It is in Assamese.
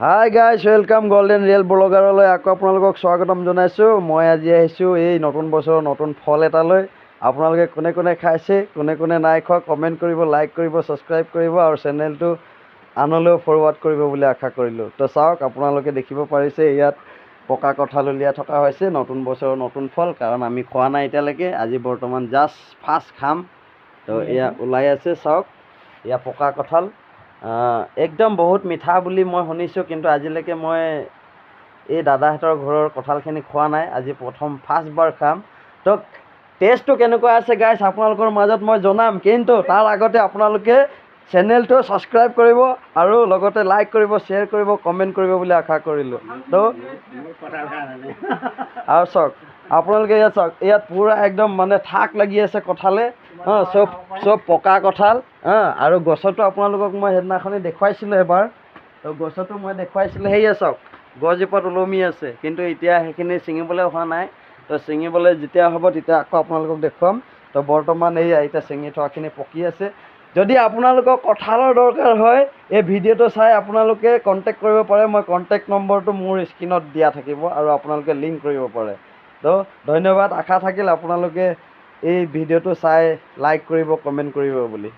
হাই গাইজ ৱেলকাম গল্ডেন ৰিয়েল ব্লগাৰলৈ আকৌ আপোনালোকক স্বাগতম জনাইছোঁ। মই আজি আহিছোঁ এই নতুন বছৰৰ নতুন ফল এটালৈ। আপোনালোকে কোনে কোনে খাইছে, কোনে কোনে নাই খোৱা কমেণ্ট কৰিব, লাইক কৰিব, ছাবস্ক্ৰাইব কৰিব আৰু চেনেলটো আনলৈও ফৰৱাৰ্ড কৰিব বুলি আশা কৰিলোঁ। তো চাওক, আপোনালোকে দেখিব পাৰিছে ইয়াত পকা কঁঠাল উলিয়াই থকা হৈছে। নতুন বছৰৰ নতুন ফল, কাৰণ আমি খোৱা নাই এতিয়ালৈকে। আজি বৰ্তমান জাষ্ট ফাৰ্ষ্ট খাম। তো এয়া ওলাই আছে, চাওক এয়া পকা কঁঠাল। একদম বহুত মিঠা বুলি মই শুনিছোঁ, কিন্তু আজিলৈকে মই এই দাদাহঁতৰ ঘৰৰ কঁঠালখিনি খোৱা নাই। আজি প্ৰথম ফাৰ্ষ্টবাৰ খাম। তো টেষ্টটো কেনেকুৱা আছে গাইছ আপোনালোকৰ মাজত মই জনাম, কিন্তু তাৰ আগতে আপোনালোকে চেনেলটো ছাবস্ক্ৰাইব কৰিব আৰু লগতে লাইক কৰিব, শ্বেয়াৰ কৰিব, কমেণ্ট কৰিব বুলি আশা কৰিলোঁ। তো আৰু চাওক আপোনালোকে ইয়াত চাওক, ইয়াত পূৰা একদম মানে থাক লাগি আছে কঁঠালে। চব পকা কঁঠাল। আৰু গছতো আপোনালোকক মই সেইদিনাখনি দেখুৱাইছিলোঁ এবাৰ। তো গছতো মই দেখুৱাইছিলোঁ, সেয়া চাওক গছজোপাত ওলমি আছে, কিন্তু এতিয়া সেইখিনি ছিঙিবলৈ হোৱা নাই। তো ছিঙিবলৈ যেতিয়া হ'ব তেতিয়া আকৌ আপোনালোকক দেখুৱাম। তো বৰ্তমান এইয়া এতিয়া ছিঙি থোৱাখিনি পকি আছে। যদি আপোনালোকক কঁঠালৰ দৰকাৰ হয়, এই ভিডিঅ'টো চাই আপোনালোকে কণ্টেক্ট কৰিব পাৰে। মই কণ্টেক্ট নম্বৰটো মোৰ স্ক্ৰীণত দিয়া থাকিব আৰু আপোনালোকে লিংক কৰিব পাৰে। তো ধন্যবাদ। আশা থাকিল আপোনালোকে এই ভিডিঅ'টো চাই লাইক কৰিব, কমেণ্ট কৰিব বুলি।